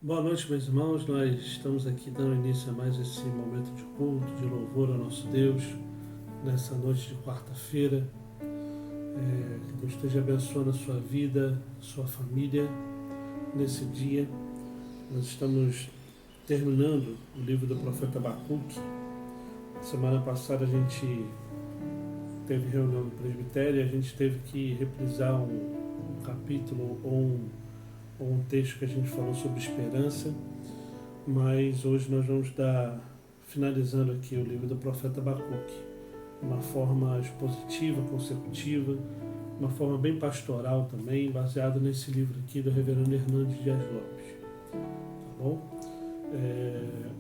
Boa noite, meus irmãos. Nós estamos aqui dando início a mais esse momento de culto, de louvor ao nosso Deus, nessa noite de quarta-feira. Que Deus esteja abençoando a sua vida, a sua família, nesse dia. Nós estamos terminando o livro do profeta Abacuque. Semana passada a gente teve reunião no presbitério e a gente teve que reprisar um capítulo ou um texto que a gente falou sobre esperança, mas hoje nós vamos estar finalizando aqui o livro do profeta Abacuque, uma forma expositiva, consecutiva, uma forma bem pastoral também, baseada nesse livro aqui do reverendo Hernandes Dias Lopes. Tá bom?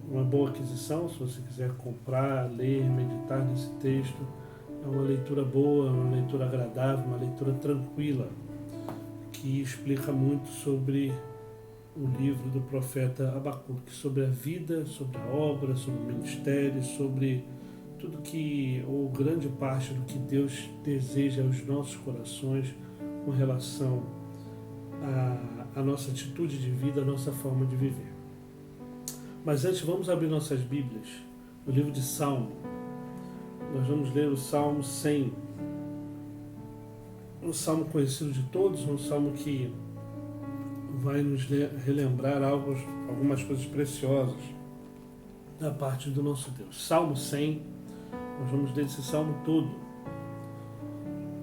Uma boa aquisição, se você quiser comprar, ler, meditar nesse texto. É uma leitura boa, uma leitura agradável, uma leitura tranquila, que explica muito sobre o livro do profeta Abacuque, sobre a vida, sobre a obra, sobre o ministério, sobre tudo que, ou grande parte do que Deus deseja aos nossos corações com relação à nossa atitude de vida, à nossa forma de viver. Mas antes, vamos abrir nossas Bíblias no livro de Salmo. Nós vamos ler o Salmo 100. Um salmo conhecido de todos, um salmo que vai nos relembrar algumas coisas preciosas da parte do nosso Deus. Salmo 100, nós vamos ler esse salmo todo.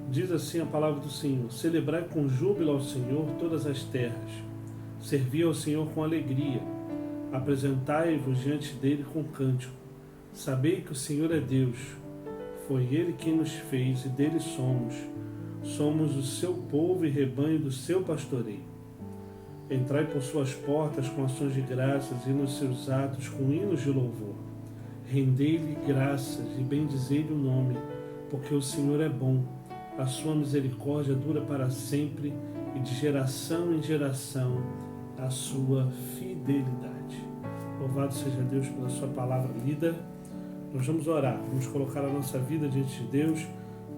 Diz assim a palavra do Senhor: celebrai com júbilo ao Senhor todas as terras, servi ao Senhor com alegria, apresentai-vos diante dele com cântico. Sabei que o Senhor é Deus, foi ele quem nos fez e dele somos. Somos o seu povo e rebanho do seu pastoreio. Entrai por suas portas com ações de graças e nos seus atos com hinos de louvor. Rendei-lhe graças e bendizei-lhe o nome, porque o Senhor é bom, a sua misericórdia dura para sempre e de geração em geração a sua fidelidade. Louvado seja Deus pela sua palavra lida. Nós vamos orar, vamos colocar a nossa vida diante de Deus,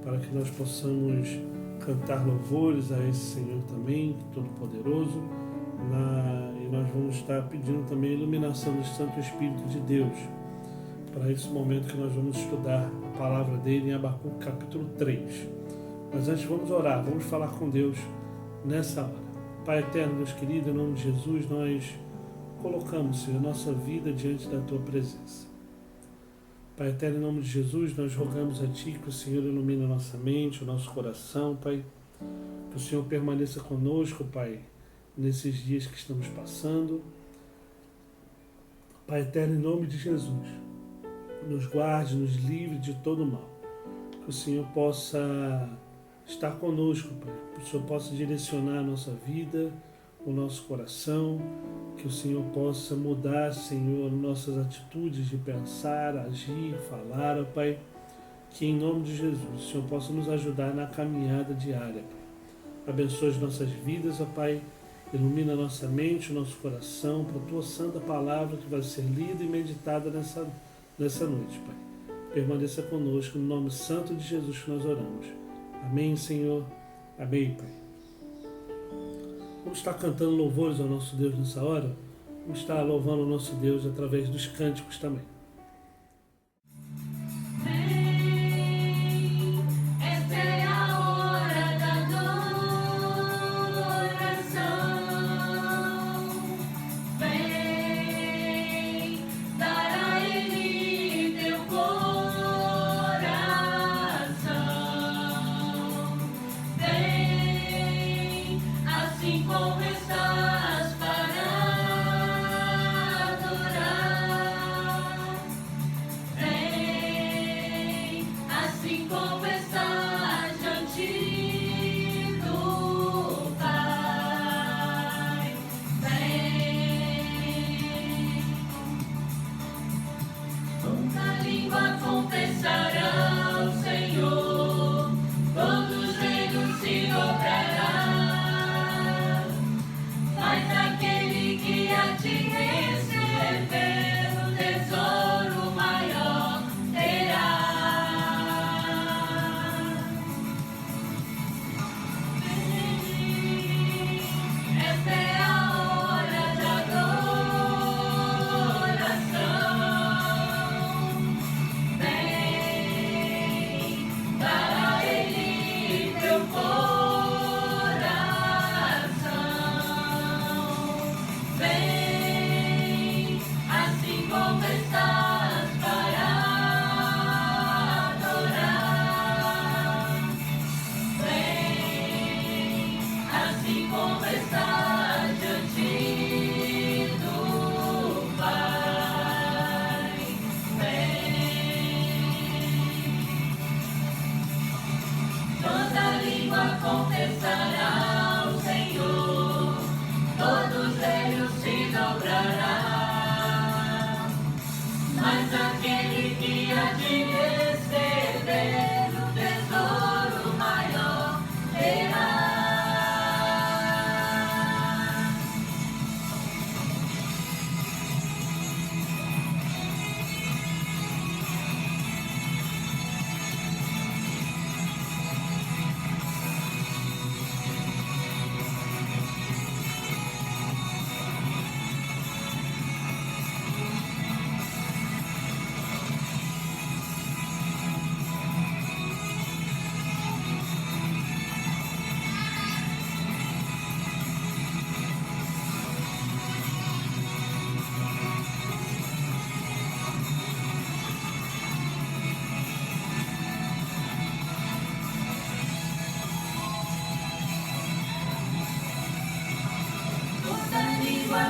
para que nós possamos cantar louvores a esse Senhor também, Todo-Poderoso, e nós vamos estar pedindo também a iluminação do Santo Espírito de Deus, para esse momento que nós vamos estudar a palavra dele em Abacuque capítulo 3. Mas antes vamos orar, vamos falar com Deus nessa hora. Pai eterno, Deus querido, em nome de Jesus, nós colocamos, Senhor, a nossa vida diante da Tua presença. Pai eterno, em nome de Jesus, nós rogamos a Ti que o Senhor ilumine a nossa mente, o nosso coração, Pai. Que o Senhor permaneça conosco, Pai, nesses dias que estamos passando. Pai eterno, em nome de Jesus, nos guarde, nos livre de todo mal. Que o Senhor possa estar conosco, Pai. Que o Senhor possa direcionar a nossa vida, o nosso coração, que o Senhor possa mudar, Senhor, nossas atitudes de pensar, agir, falar, ó Pai, que em nome de Jesus o Senhor possa nos ajudar na caminhada diária, Pai. Abençoe as nossas vidas, ó Pai, ilumina a nossa mente, o nosso coração, para a Tua santa palavra que vai ser lida e meditada nessa noite, Pai. Permaneça conosco, no nome santo de Jesus que nós oramos. Amém, Senhor. Amém, Pai. Vamos estar cantando louvores ao nosso Deus nessa hora. Vamos estar louvando o nosso Deus através dos cânticos também.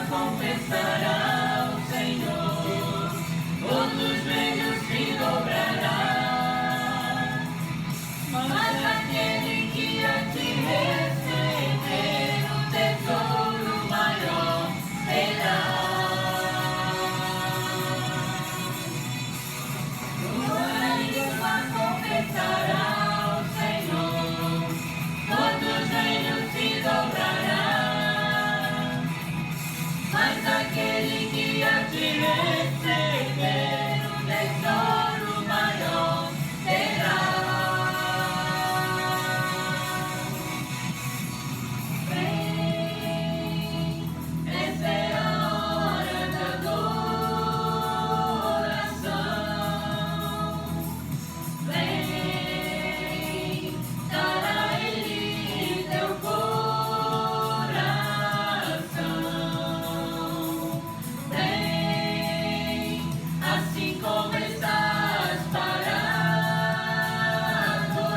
Confessará o Senhor, outros joelhos se dobrará, mas aquele que a ti receber o tesouro maior terá. Toda língua confessará o Senhor, outros joelhos se dobrará. Mas aquele que a ti receber o tesouro maior terá. Vem, essa é a hora da adoração. Vem, dar a Ele teu coração. Assim como estás para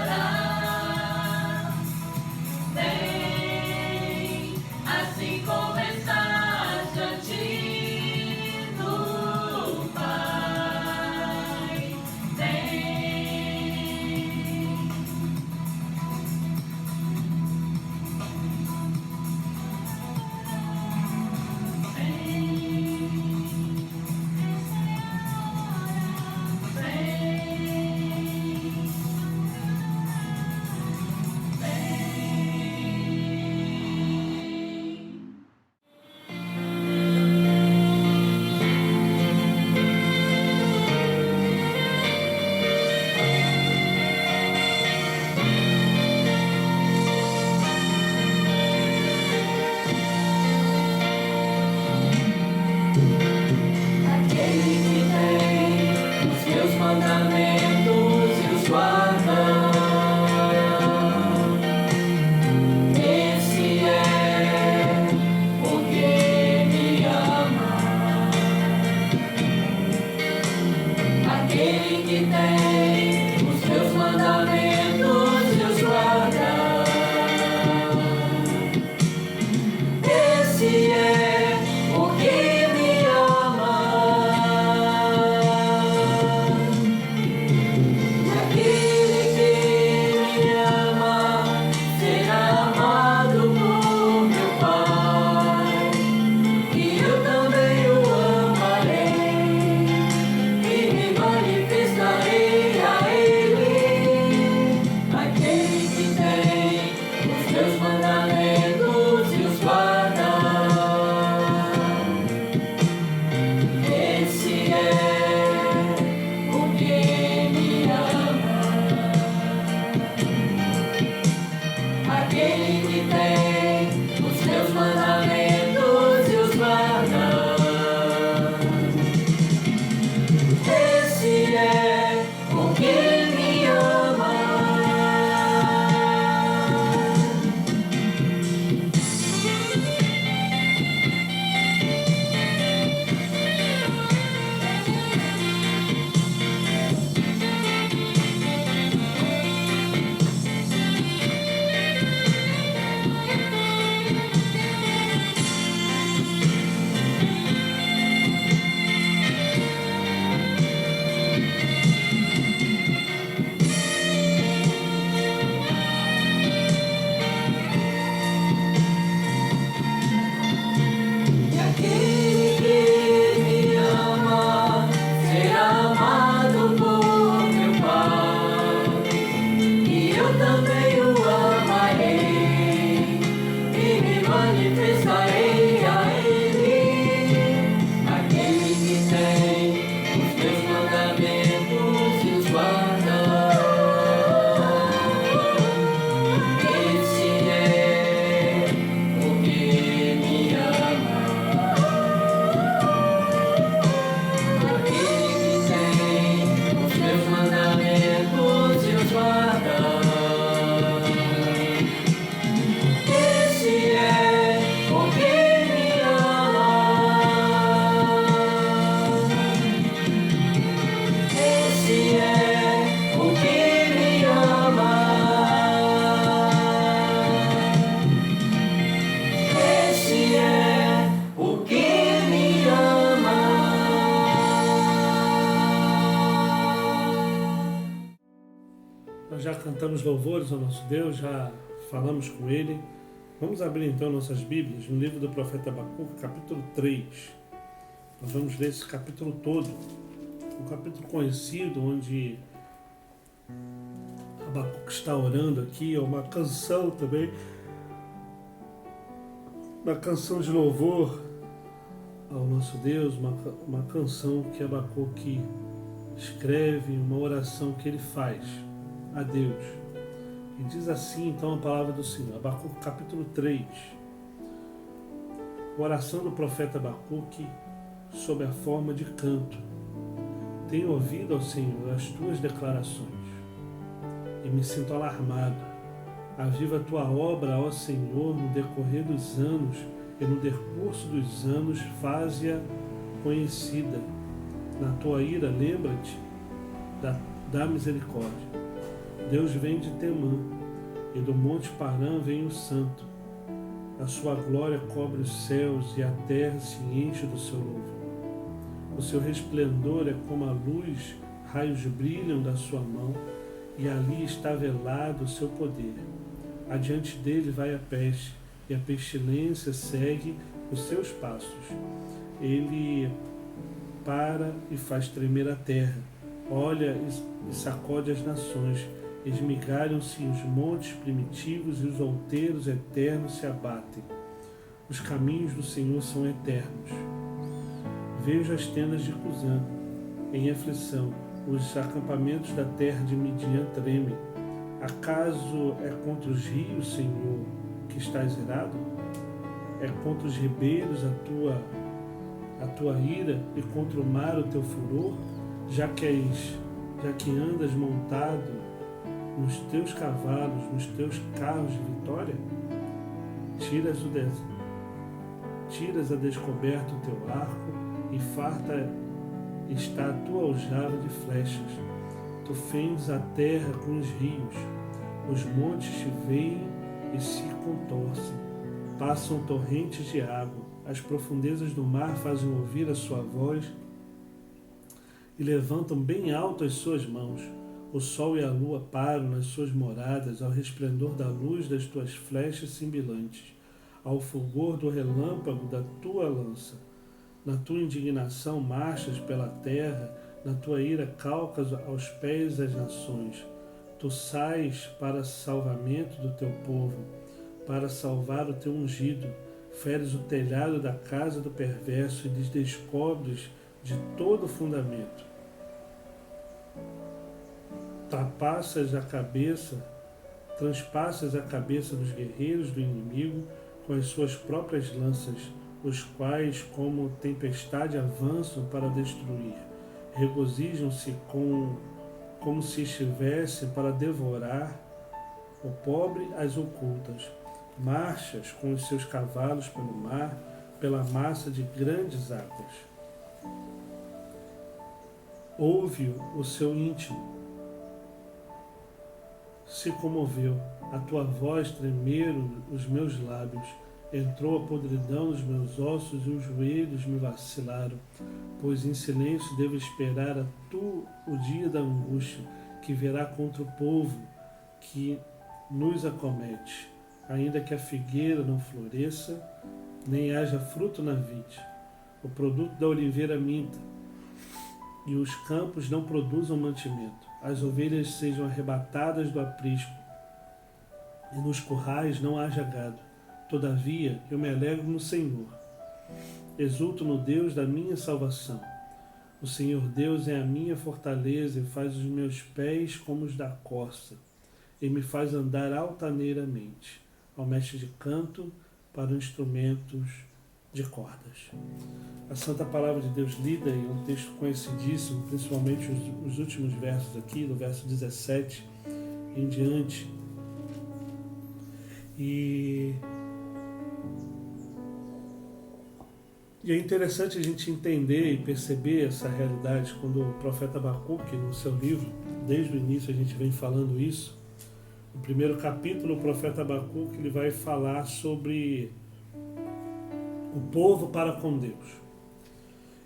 adorar, vem, assim como estás diante do Pai, vem. Aquele que tem os meus mandamentos e os guarda, esse é o que me ama. Aquele que tem os meus mandamentos e os guarda, esse é o que me ama. já cantamos louvores ao nosso Deus, já falamos com Ele. Vamos abrir então nossas Bíblias no livro do profeta Abacuque, capítulo 3. Nós vamos ler esse capítulo todo, um capítulo conhecido, onde Abacuque está orando aqui, é uma canção também, uma canção de louvor ao nosso Deus, uma canção que Abacuque escreve, uma oração que ele faz a Deus. E diz assim então a palavra do Senhor, Abacuque capítulo 3, oração do profeta Abacuque sob a forma de canto. Tenho ouvido ao Senhor as tuas declarações e me sinto alarmado. Aviva a tua obra, ó Senhor, no decorrer dos anos, e no decurso dos anos faze-a conhecida. Na tua ira, lembra-te da misericórdia. Deus vem de Temã, e do monte Parã vem o santo. A sua glória cobre os céus, e a terra se enche do seu louvor. O seu resplendor é como a luz, raios brilham da sua mão, e ali está velado o seu poder. Adiante dele vai a peste, e a pestilência segue os seus passos. Ele para e faz tremer a terra, olha e sacode as nações, esmigalham-se os montes primitivos e os outeiros eternos se abatem. Os caminhos do Senhor são eternos. Vejo as tendas de Cusã em aflição, os acampamentos da terra de Midian tremem. Acaso é contra os rios, Senhor, que estás irado? É contra os ribeiros a tua ira, e contra o mar o teu furor, já que andas montado nos teus cavalos, nos teus carros de vitória? Tiras a descoberto o teu arco, e farta está a tua aljava de flechas. Tu fendes a terra com os rios, os montes te veem e se contorcem. Passam torrentes de água, as profundezas do mar fazem ouvir a sua voz e levantam bem alto as suas mãos. O sol e a lua param nas suas moradas ao resplendor da luz das tuas flechas cintilantes, ao fulgor do relâmpago da tua lança. Na tua indignação marchas pela terra, na tua ira calcas aos pés as nações. Tu sais para salvamento do teu povo, para salvar o teu ungido. Feres o telhado da casa do perverso e lhes descobres de todo o fundamento. Transpassas a cabeça dos guerreiros do inimigo com as suas próprias lanças, os quais, como tempestade, avançam para destruir. Regozijam-se como se estivessem para devorar o pobre às ocultas. Marchas com os seus cavalos pelo mar, pela massa de grandes águas. Ouve-o o seu íntimo, se comoveu, a tua voz tremeram os meus lábios, entrou a podridão nos meus ossos e os joelhos me vacilaram, pois em silêncio devo esperar o dia da angústia, que virá contra o povo que nos acomete. Ainda que a figueira não floresça, nem haja fruto na vide, o produto da oliveira minta, e os campos não produzam mantimento, as ovelhas sejam arrebatadas do aprisco, e nos currais não haja gado. Todavia eu me alegro no Senhor, exulto no Deus da minha salvação. O Senhor Deus é a minha fortaleza e faz os meus pés como os da corça, e me faz andar altaneiramente. Ao mestre de canto para instrumentos de cordas. A Santa Palavra de Deus lida em um texto conhecidíssimo, principalmente os últimos versos aqui, do verso 17 em diante. E é interessante a gente entender e perceber essa realidade quando o profeta Abacuque, no seu livro, desde o início a gente vem falando isso. No primeiro capítulo, o profeta Abacuque ele vai falar sobre o povo para com Deus.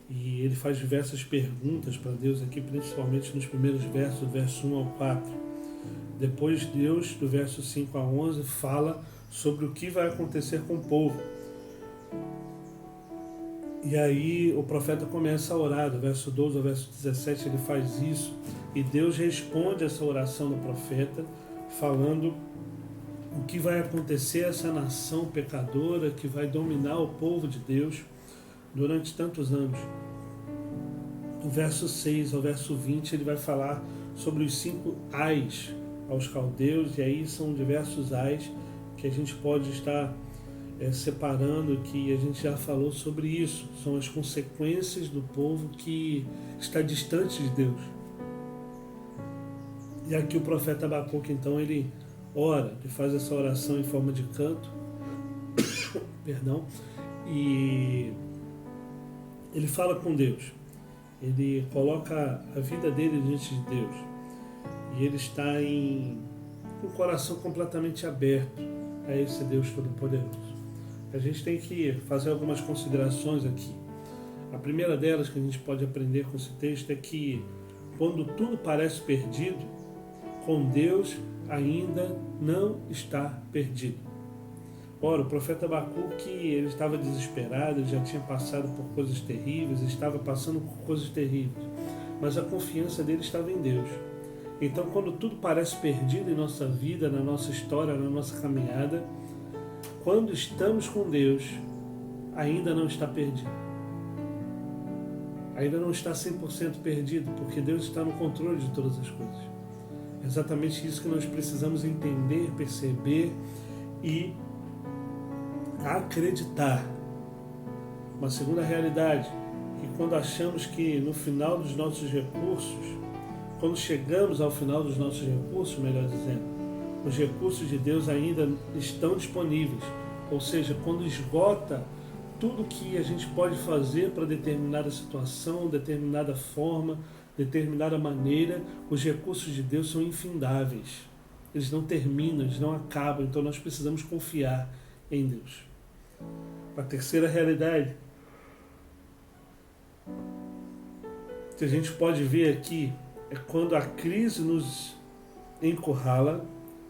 E ele faz diversas perguntas para Deus aqui, principalmente nos primeiros versos, do verso 1 ao 4. Depois Deus, do verso 5 a 11, fala sobre o que vai acontecer com o povo. E aí o profeta começa a orar, do verso 12 ao verso 17 ele faz isso, e Deus responde essa oração do profeta, falando o que vai acontecer a essa nação pecadora que vai dominar o povo de Deus durante tantos anos. Do verso 6 ao verso 20 ele vai falar sobre os 5 ais aos caldeus, e aí são diversos ais que a gente pode estar separando, que a gente já falou sobre isso. São as consequências do povo que está distante de Deus. E aqui o profeta Abacuque, então, ele ora, ele faz essa oração em forma de canto, perdão, e ele fala com Deus. Ele coloca a vida dele diante de Deus. E ele está com o coração completamente aberto a esse Deus Todo-Poderoso. A gente tem que fazer algumas considerações aqui. A primeira delas que a gente pode aprender com esse texto é que quando tudo parece perdido, com Deus ainda não está perdido. Ora, o profeta Abacuque, ele estava desesperado, ele já tinha passado por coisas terríveis, estava passando por coisas terríveis, mas a confiança dele estava em Deus. Então, quando tudo parece perdido em nossa vida, na nossa história, na nossa caminhada, quando estamos com Deus, ainda não está perdido. Ainda não está 100% perdido, porque Deus está no controle de todas as coisas. É exatamente isso que nós precisamos entender, perceber e acreditar. Uma segunda realidade, que quando achamos que no final dos nossos recursos, quando chegamos ao final dos nossos recursos, melhor dizendo, os recursos de Deus ainda estão disponíveis. Ou seja, quando esgota tudo que a gente pode fazer para determinada situação, determinada forma, determinada maneira, os recursos de Deus são infindáveis. Eles não terminam, eles não acabam. Então nós precisamos confiar em Deus. A terceira realidade que a gente pode ver aqui é quando a crise nos encurrala,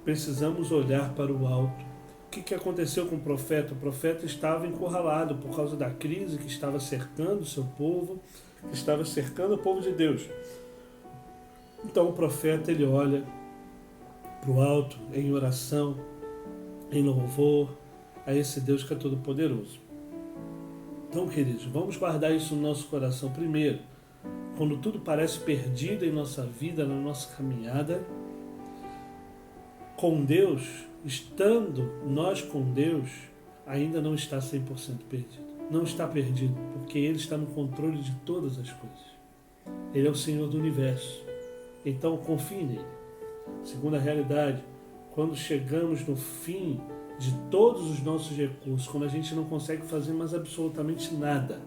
precisamos olhar para o alto. O que aconteceu com o profeta? O profeta estava encurralado por causa da crise que estava cercando o seu povo, que estava cercando o povo de Deus. Então o profeta, ele olha para o alto em oração, em louvor a esse Deus que é todo poderoso. Então, queridos, vamos guardar isso no nosso coração primeiro. Quando tudo parece perdido em nossa vida, na nossa caminhada, com Deus, estando nós com Deus, ainda não está 100% perdido. Não está perdido, porque Ele está no controle de todas as coisas. Ele é o Senhor do universo. Então, confie nele. Segunda realidade, quando chegamos no fim de todos os nossos recursos, quando a gente não consegue fazer mais absolutamente nada,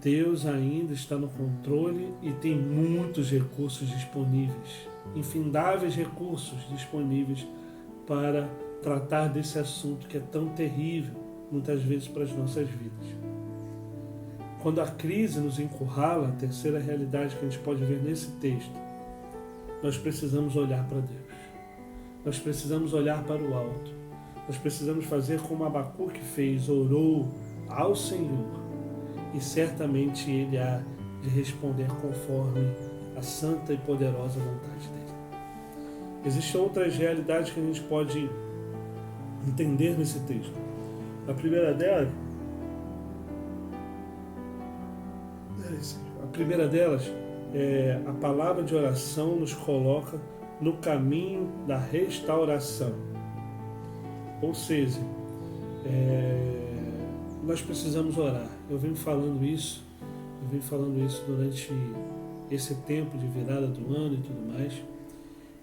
Deus ainda está no controle e tem muitos recursos disponíveis, infindáveis recursos disponíveis para tratar desse assunto que é tão terrível, muitas vezes, para as nossas vidas. Quando a crise nos encurrala, a terceira realidade que a gente pode ver nesse texto, nós precisamos olhar para Deus. Nós precisamos olhar para o alto. Nós precisamos fazer como Abacuque fez, orou ao Senhor. E certamente Ele há de responder conforme a santa e poderosa vontade dEle. Existem outras realidades que a gente pode entender nesse texto. A primeira delas é a palavra de oração nos coloca no caminho da restauração. Ou seja, nós precisamos orar. Eu venho falando isso durante esse tempo de virada do ano e tudo mais.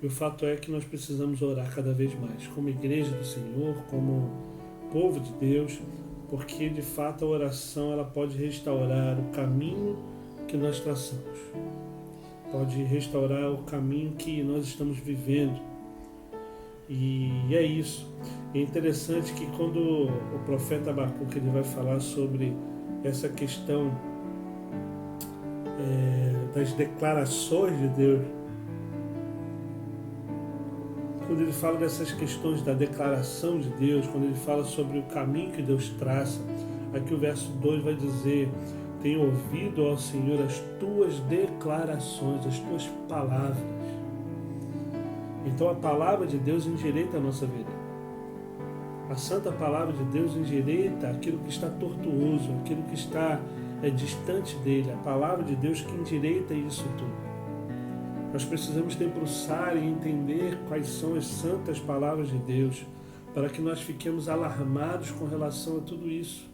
E o fato é que nós precisamos orar cada vez mais, como igreja do Senhor, como povo de Deus, porque de fato a oração ela pode restaurar o caminho que nós traçamos, pode restaurar o caminho que nós estamos vivendo. E é isso. É interessante que quando o profeta Abacuque ele vai falar sobre essa questão das declarações de Deus, quando ele fala dessas questões da declaração de Deus, quando ele fala sobre o caminho que Deus traça, aqui o verso 2 vai dizer: tenho ouvido, ó Senhor, as tuas declarações, as tuas palavras. Então a palavra de Deus endireita a nossa vida. A santa palavra de Deus endireita aquilo que está tortuoso, aquilo que está distante dele. A palavra de Deus que endireita isso tudo. Nós precisamos debruçar e entender quais são as santas palavras de Deus, para que nós fiquemos alarmados com relação a tudo isso.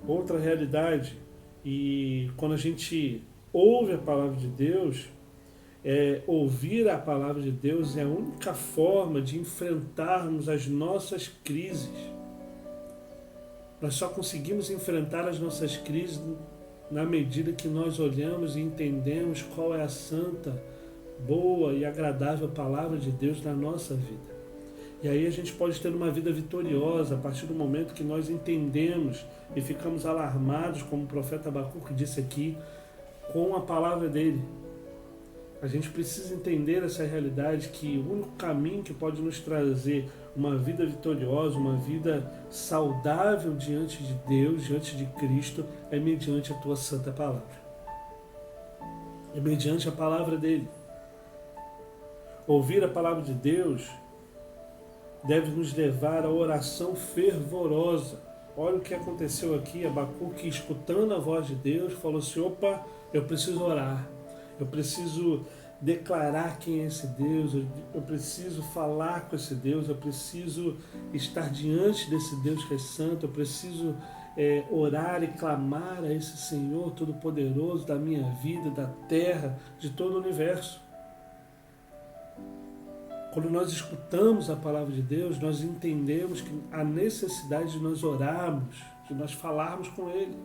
Outra realidade, e quando a gente ouve a palavra de Deus, ouvir a palavra de Deus é a única forma de enfrentarmos as nossas crises. Nós só conseguimos enfrentar as nossas crises na medida que nós olhamos e entendemos qual é a santa, boa e agradável palavra de Deus na nossa vida. E aí a gente pode ter uma vida vitoriosa a partir do momento que nós entendemos e ficamos alarmados, como o profeta Abacuque disse aqui, com a palavra dele. A gente precisa entender essa realidade, que o único caminho que pode nos trazer uma vida vitoriosa, uma vida saudável diante de Deus, diante de Cristo, é mediante a tua santa palavra. É mediante a palavra dele. Ouvir a palavra de Deus deve nos levar à oração fervorosa. Olha o que aconteceu aqui. Abacuque, escutando a voz de Deus, falou assim: opa, eu preciso orar. Eu preciso declarar quem é esse Deus, eu preciso falar com esse Deus, eu preciso estar diante desse Deus que é santo, eu preciso orar e clamar a esse Senhor Todo-Poderoso da minha vida, da terra, de todo o universo. Quando nós escutamos a palavra de Deus, nós entendemos que a necessidade de nós orarmos, de nós falarmos com Ele.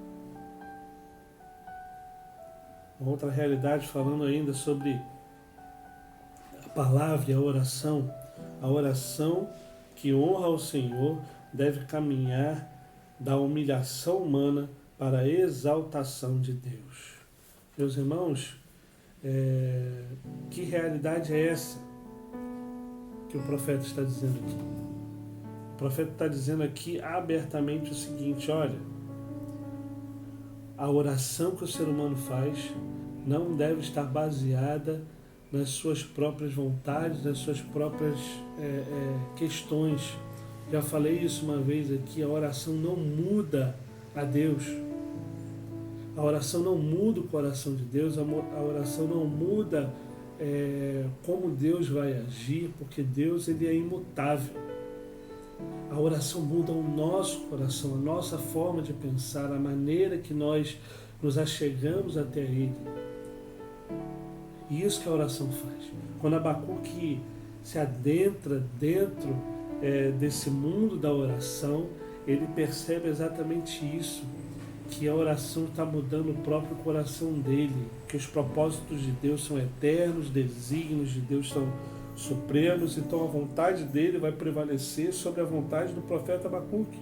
Uma outra realidade, falando ainda sobre a palavra e a oração que honra ao Senhor deve caminhar da humilhação humana para a exaltação de Deus. Meus irmãos, que realidade é essa que o profeta está dizendo aqui? O profeta está dizendo aqui abertamente o seguinte: olha, a oração que o ser humano faz não deve estar baseada nas suas próprias vontades, nas suas próprias questões. Já falei isso uma vez aqui, a oração não muda a Deus. A oração não muda o coração de Deus, a oração não muda como Deus vai agir, porque Deus ele é imutável. A oração muda o nosso coração, a nossa forma de pensar, a maneira que nós nos achegamos até Ele. E isso que a oração faz. Quando Abacuque se adentra dentro desse mundo da oração, ele percebe exatamente isso, que a oração está mudando o próprio coração dele, que os propósitos de Deus são eternos, os desígnios de Deus são supremos, então a vontade dele vai prevalecer sobre a vontade do profeta Abacuque.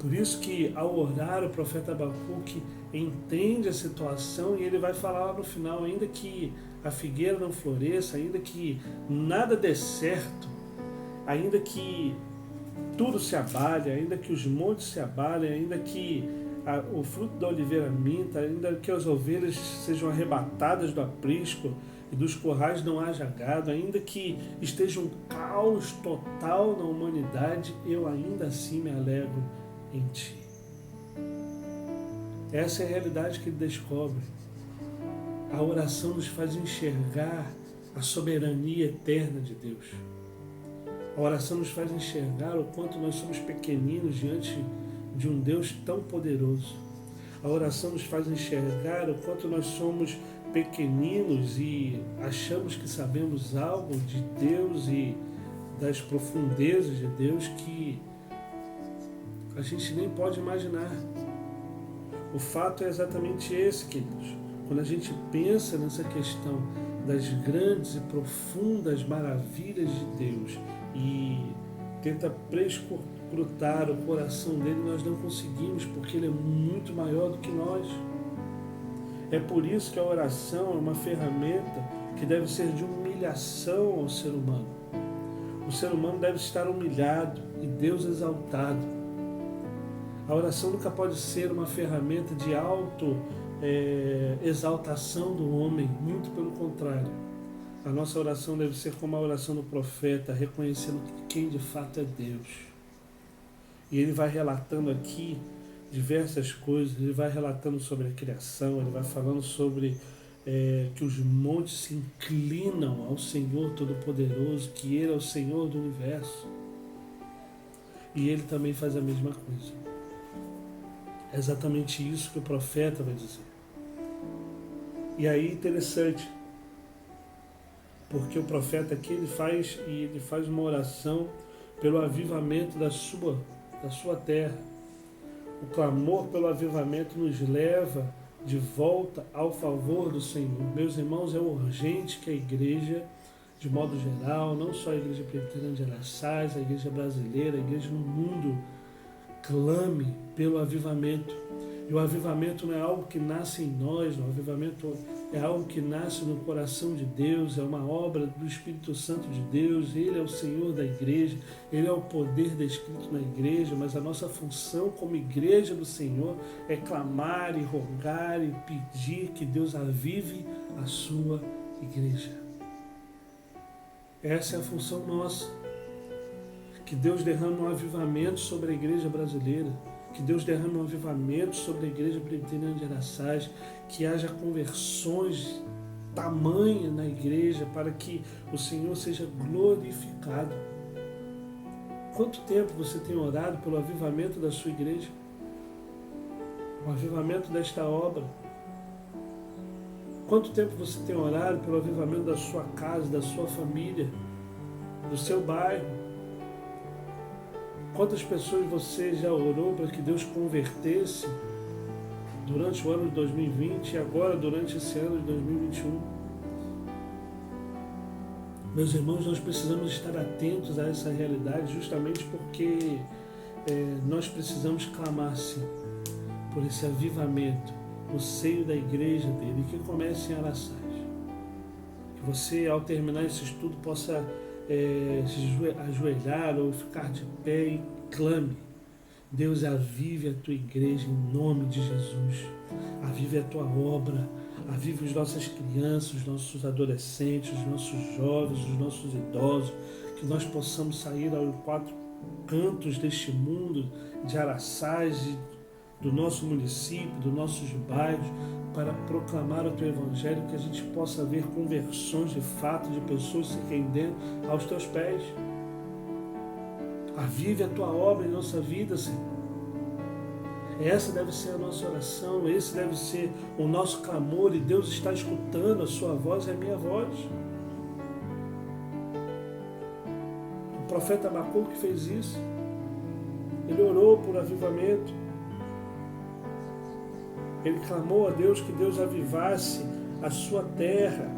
Por isso que ao orar o profeta Abacuque entende a situação e ele vai falar lá no final: ainda que a figueira não floresça, ainda que nada dê certo, ainda que tudo se abale, ainda que os montes se abalem, ainda que o fruto da oliveira minta, ainda que as ovelhas sejam arrebatadas do aprisco e dos currais não haja gado, ainda que esteja um caos total na humanidade, eu ainda assim me alegro em Ti. Essa é a realidade que ele descobre. A oração nos faz enxergar a soberania eterna de Deus. A oração nos faz enxergar o quanto nós somos pequeninos diante de um Deus tão poderoso. A oração nos faz enxergar o quanto nós somos pequeninos e achamos que sabemos algo de Deus e das profundezas de Deus que a gente nem pode imaginar. O fato é exatamente esse, queridos. Quando a gente pensa nessa questão das grandes e profundas maravilhas de Deus e tenta prescrutar o coração dele, nós não conseguimos, porque ele é muito maior do que nós. É por isso que a oração é uma ferramenta que deve ser de humilhação ao ser humano. O ser humano deve estar humilhado e Deus exaltado. A oração nunca pode ser uma ferramenta de exaltação do homem, muito pelo contrário. A nossa oração deve ser como a oração do profeta, reconhecendo quem de fato é Deus. E ele vai relatando aqui diversas coisas, ele vai relatando sobre a criação, ele vai falando sobre que os montes se inclinam ao Senhor Todo-Poderoso, que Ele é o Senhor do Universo. E Ele também faz a mesma coisa. É exatamente isso que o profeta vai dizer. E aí, interessante, porque o profeta aqui ele faz uma oração pelo avivamento da sua terra. O clamor pelo avivamento nos leva de volta ao favor do Senhor. Meus irmãos, é urgente que a igreja, de modo geral, não só a igreja presbiteriana de Araçás, a igreja brasileira, a igreja no mundo, clame pelo avivamento. E o avivamento não é algo que nasce em nós, o avivamento é algo que nasce no coração de Deus, é uma obra do Espírito Santo de Deus. Ele é o Senhor da igreja, Ele é o poder descrito na igreja, mas a nossa função como igreja do Senhor é clamar e rogar e pedir que Deus avive a sua igreja. Essa é a função nossa. Que Deus derrame um avivamento sobre a igreja brasileira, que Deus derrame um avivamento sobre a igreja presbiteriana de Araçás, que haja conversões tamanha na igreja para que o Senhor seja glorificado. Quanto tempo você tem orado pelo avivamento da sua igreja? O avivamento desta obra? Quanto tempo você tem orado pelo avivamento da sua casa, da sua família, do seu bairro? Quantas pessoas você já orou para que Deus convertesse durante o ano de 2020 e agora durante esse ano de 2021? Meus irmãos, nós precisamos estar atentos a essa realidade justamente porque nós precisamos clamar, sim, por esse avivamento no seio da igreja dele, que comece em Araçás. Que você, ao terminar esse estudo, possa se ajoelhar ou ficar de pé e clame. Deus, avive a tua igreja em nome de Jesus. Avive a tua obra. Avive as nossas crianças, os nossos adolescentes, os nossos jovens, os nossos idosos. Que nós possamos sair aos quatro cantos deste mundo, de Araçás, do nosso município, dos nossos bairros, para proclamar o teu evangelho, que a gente possa ver conversões de fato, de pessoas se rendendo aos teus pés. Avive a tua obra em nossa vida, Senhor. Essa deve ser a nossa oração, esse deve ser o nosso clamor, e Deus está escutando a sua voz e a minha voz. O profeta Abacuque fez isso. Ele orou por avivamento. Ele clamou a Deus que Deus avivasse a sua terra.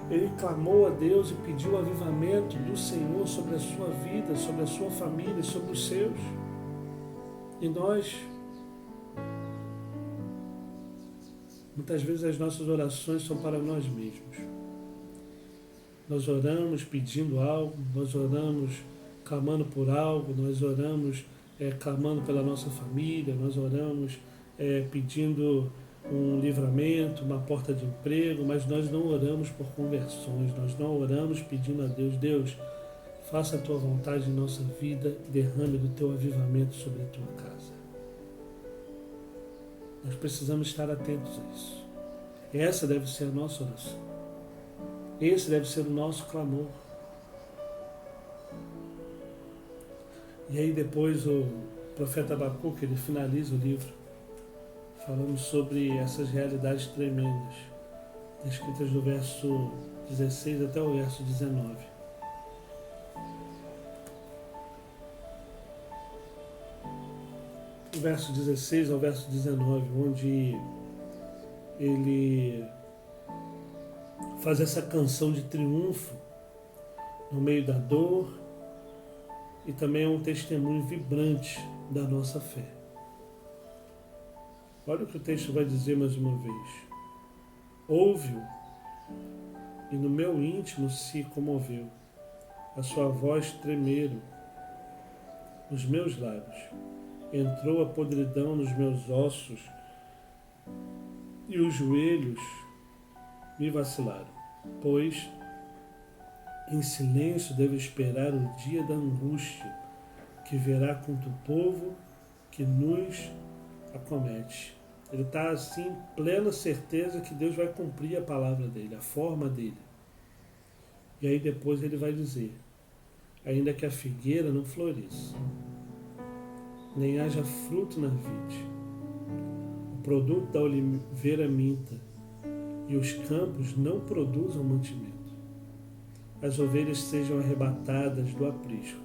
Ele clamou a Deus e pediu o avivamento do Senhor sobre a sua vida, sobre a sua família, sobre os seus. E nós, muitas vezes as nossas orações são para nós mesmos. Nós oramos pedindo algo, nós oramos clamando por algo, nós oramos clamando pela nossa família, nós oramos pedindo um livramento, uma porta de emprego, mas nós não oramos por conversões, nós não oramos pedindo a Deus, Deus, faça a tua vontade em nossa vida, derrame do teu avivamento sobre a tua casa. Nós precisamos estar atentos a isso. Essa deve ser a nossa oração. Esse deve ser o nosso clamor. E aí depois o profeta Abacuque, ele finaliza o livro falando sobre essas realidades tremendas, descritas do verso 16 até o verso 19. Do verso 16 ao verso 19, onde ele faz essa canção de triunfo no meio da dor, e também é um testemunho vibrante da nossa fé. Olha o que o texto vai dizer mais uma vez. ouve-o, e no meu íntimo se comoveu. A sua voz tremeram nos meus lábios. Entrou a podridão nos meus ossos e os joelhos me vacilaram. Pois em silêncio devo esperar o dia da angústia que virá contra o povo que nos acomete. Ele está assim, plena certeza que Deus vai cumprir a palavra dele, a forma dele. E aí depois ele vai dizer: ainda que a figueira não floresça, nem haja fruto na vide, o produto da oliveira minta, e os campos não produzam mantimento, as ovelhas sejam arrebatadas do aprisco,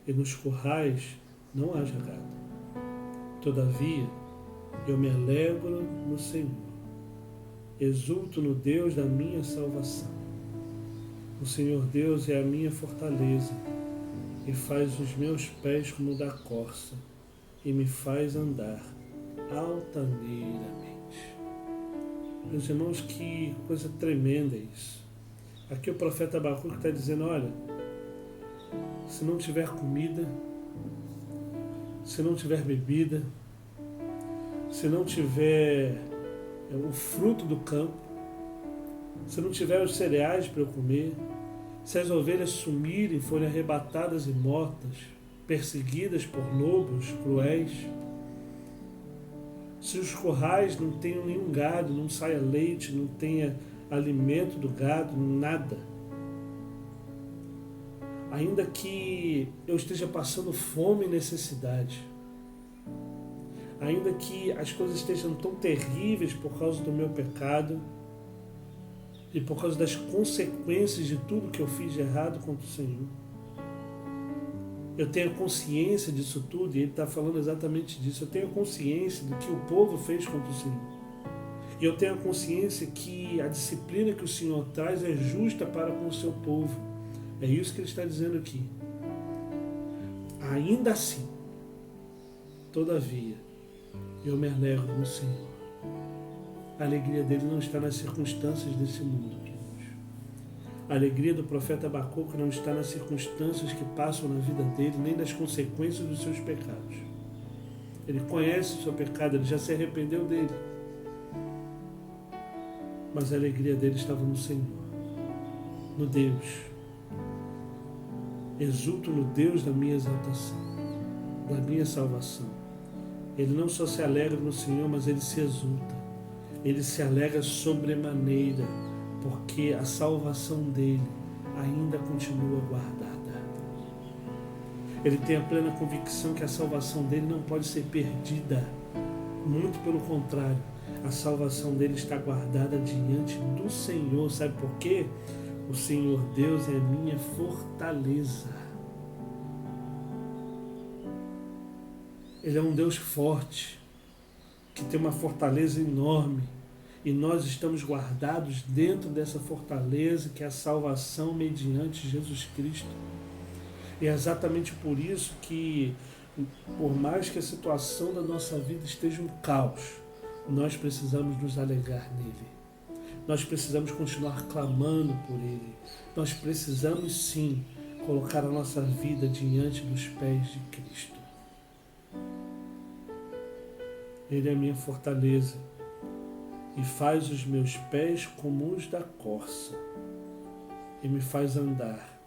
e nos currais não haja gado. Todavia, eu me alegro no Senhor, exulto no Deus da minha salvação. O Senhor Deus é a minha fortaleza, e faz os meus pés como da corça, e me faz andar altaneiramente. Meus irmãos, que coisa tremenda isso. Aqui o profeta Abacuque está dizendo: olha, se não tiver comida, se não tiver bebida, se não tiver o fruto do campo, se não tiver os cereais para eu comer, se as ovelhas sumirem, forem arrebatadas e mortas, perseguidas por lobos cruéis, se os currais não tenham nenhum gado, não saia leite, não tenha alimento do gado, nada. Ainda que eu esteja passando fome e necessidade, ainda que as coisas estejam tão terríveis por causa do meu pecado e por causa das consequências de tudo que eu fiz de errado contra o Senhor, eu tenho consciência disso tudo, e ele está falando exatamente disso. Eu tenho consciência do que o povo fez contra o Senhor. E eu tenho consciência que a disciplina que o Senhor traz é justa para com o seu povo. É isso que ele está dizendo aqui. Ainda assim, todavia, eu me alegro no Senhor. A alegria dele não está nas circunstâncias desse mundo, queridos. A alegria do profeta Abacuque não está nas circunstâncias que passam na vida dele, nem nas consequências dos seus pecados. Ele conhece o seu pecado, ele já se arrependeu dele. Mas a alegria dele estava no Senhor, no Deus. Exulto no Deus da minha exaltação, da minha salvação. Ele não só se alegra no Senhor, mas ele se exulta. Ele se alegra sobremaneira, porque a salvação dele ainda continua guardada. Ele tem a plena convicção que a salvação dele não pode ser perdida. Muito pelo contrário, a salvação dele está guardada diante do Senhor. Sabe por quê? O Senhor Deus é a minha fortaleza. Ele é um Deus forte, que tem uma fortaleza enorme. E nós estamos guardados dentro dessa fortaleza, que é a salvação mediante Jesus Cristo. E é exatamente por isso que, por mais que a situação da nossa vida esteja um caos, nós precisamos nos alegrar nele. Nós precisamos continuar clamando por ele. Nós precisamos sim colocar a nossa vida diante dos pés de Cristo. Ele é a minha fortaleza e faz os meus pés como os da corça e me faz andar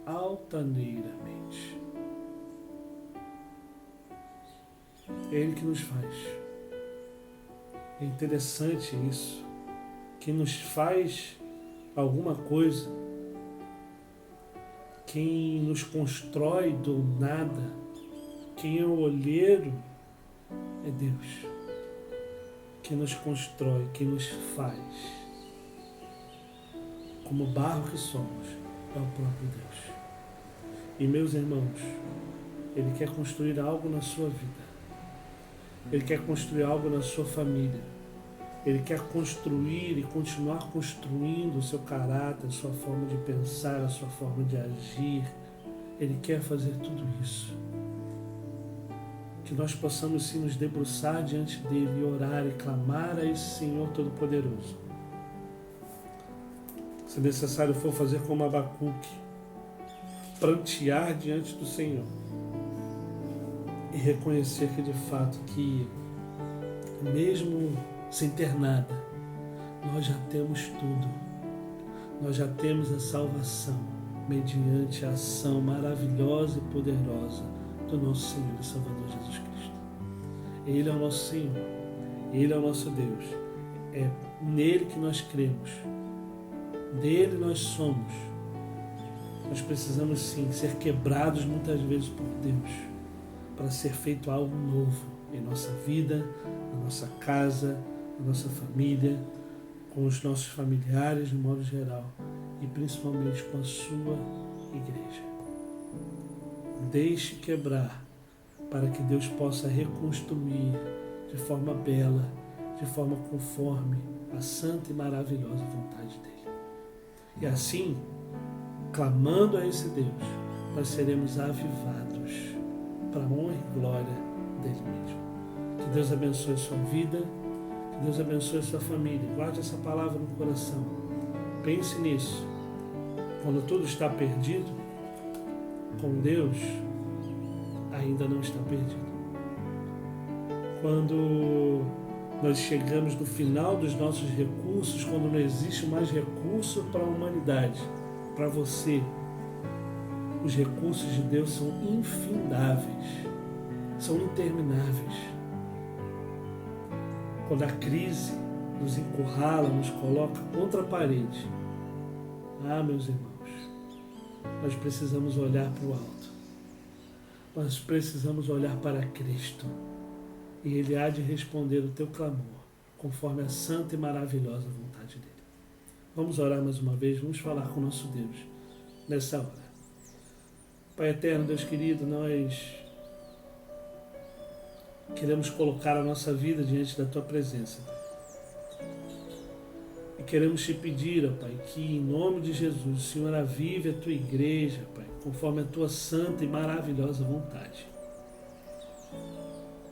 altaneiramente. É Ele que nos faz. É interessante isso. Quem nos faz alguma coisa, quem nos constrói do nada, quem é o olheiro, é Deus. Quem nos constrói, quem nos faz, como barro que somos, é o próprio Deus. E meus irmãos, Ele quer construir algo na sua vida. Ele quer construir algo na sua família. Ele quer construir e continuar construindo o seu caráter, a sua forma de pensar, a sua forma de agir. Ele quer fazer tudo isso. Que nós possamos sim nos debruçar diante dele e orar e clamar a esse Senhor Todo-Poderoso, Se necessário for fazer como Abacuque, prantear diante do Senhor e reconhecer que de fato que mesmo sem ter nada, nós já temos tudo. Nós já temos a salvação mediante a ação maravilhosa e poderosa do nosso Senhor e Salvador Jesus Cristo. Ele é o nosso Senhor, Ele é o nosso Deus. É nele que nós cremos, dele nós somos. Nós precisamos sim ser quebrados muitas vezes por Deus para ser feito algo novo em nossa vida, na nossa casa, na nossa família, com os nossos familiares de modo geral e principalmente com a sua igreja. Deixe quebrar para que Deus possa reconstruir de forma bela, de forma conforme a santa e maravilhosa vontade dele. E assim, clamando a esse Deus, nós seremos avivados para a honra e glória dele mesmo. Que Deus abençoe a sua vida, que Deus abençoe a sua família. Guarde essa palavra no coração. Pense nisso. Quando tudo está perdido, com Deus ainda não está perdido. Quando nós chegamos no final dos nossos recursos, quando não existe mais recurso para a humanidade, para você, os recursos de Deus são infindáveis, são intermináveis. Quando a crise nos encurrala, nos coloca contra a parede, meus irmãos, nós precisamos olhar para o alto. Nós precisamos olhar para Cristo. E Ele há de responder o teu clamor, conforme a santa e maravilhosa vontade dEle. Vamos orar mais uma vez, vamos falar com o nosso Deus nessa hora. Pai eterno, Deus querido, nós queremos colocar a nossa vida diante da Tua presença, Pai. E queremos Te pedir, ó Pai, que em nome de Jesus, o Senhor avive a Tua igreja, Pai, conforme a Tua santa e maravilhosa vontade.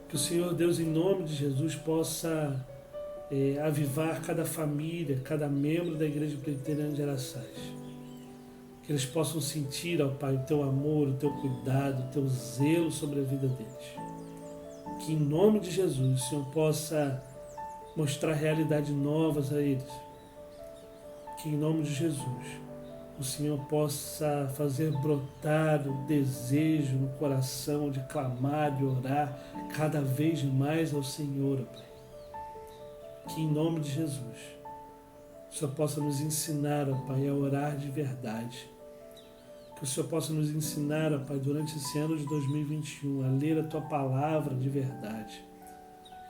Que o Senhor Deus, em nome de Jesus, possa avivar cada família, cada membro da Igreja Presbiteriana de Araçás. Que eles possam sentir, ó Pai, o Teu amor, o Teu cuidado, o Teu zelo sobre a vida deles. Que em nome de Jesus o Senhor possa mostrar realidades novas a eles. Que em nome de Jesus o Senhor possa fazer brotar o desejo no coração de clamar, de orar cada vez mais ao Senhor, ó Pai. Que em nome de Jesus o Senhor possa nos ensinar, ó Pai, a orar de verdade. Que o Senhor possa nos ensinar, ó Pai, durante esse ano de 2021, a ler a Tua palavra de verdade.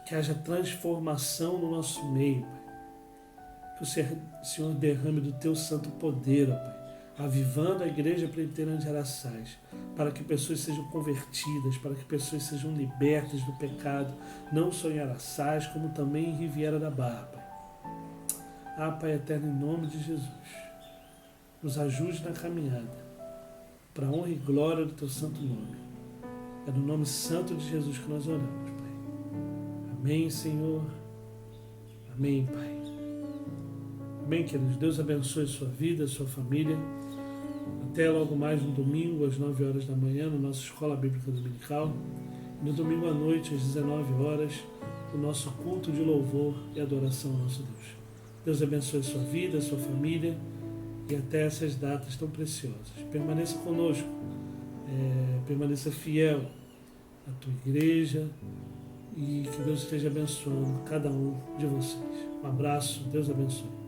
Que haja transformação no nosso meio, Pai. Que o Senhor derrame do Teu santo poder, ó Pai, avivando a Igreja Presbiteriana de Araçás, para que pessoas sejam convertidas, para que pessoas sejam libertas do pecado, não só em Araçás, como também em Riviera da Barra, Pai. Pai eterno, em nome de Jesus, nos ajude na caminhada, para a honra e glória do Teu santo nome. É no nome santo de Jesus que nós oramos, Pai. Amém, Senhor. Amém, Pai. Amém, queridos. Deus abençoe a sua vida, a sua família. Até logo mais no domingo, às 9 horas da manhã, na nossa Escola Bíblica Dominical. E no domingo à noite, às 19 horas, o nosso culto de louvor e adoração ao nosso Deus. Deus abençoe a sua vida, a sua família e até essas datas tão preciosas. Permaneça conosco, permaneça fiel à tua igreja e que Deus esteja abençoando cada um de vocês. Um abraço, Deus abençoe.